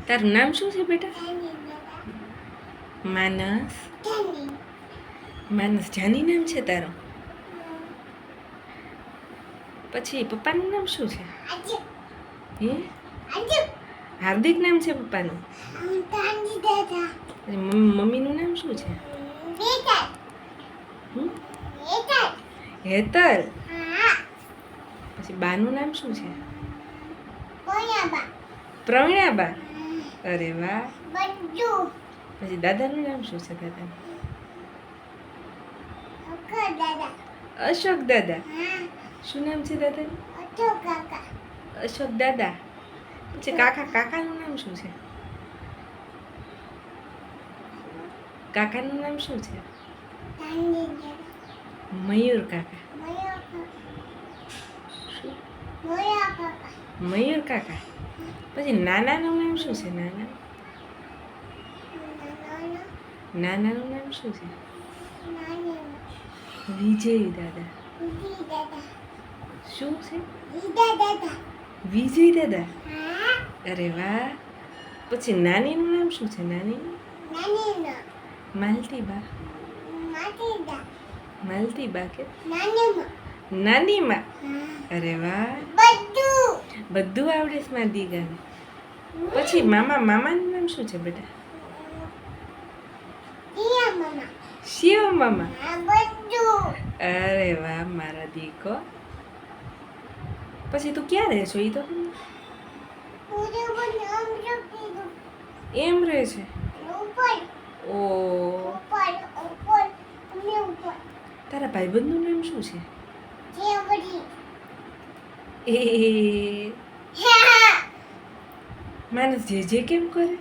તારું નામ શું છે બેટા? માનસ. માનસ જાની નામ છે તારું? પછી પપ્પાનું નામ શું છે? હે? હાર્દિક નામ છે પપ્પાનું? મમ્મીનું નામ શું છે? હેતલ. પછી બાનું નામ શું છે? પ્રવીણાબા. અરે વાહ. પછી દાદાનું નામ શું છે દાદાનું? અશોક દાદા. શું નામ છે દાદાનું? અશોક દાદા. પછી કાકાનું નામ શું છે? કાકાનું નામ શું છે? મયુર કાકા. મયુર કાકા. પછી નાનાનું નામ શું છે? નાનાનું નામ શું છે? વિજય દાદા. શું છે? વિજય દાદા. અરે વાહ. પછી નાનીનું નામ શું છે? નાનીનું? માલતીબા. માલતીબા કે નાનીમાં. અરે વાહ. બધું આવડે છે મારી દીગાને. પછી મામાનું નામ શું છે બેટા? શિવ મામા. અરે વાહ મારા દીકો. પછી તું ક્યાં રહે છો? એ તો એમ રહે છે. ઓ તારા ભાઈબંધનું નામ શું છે? એ માનસ જે કેમ કરે?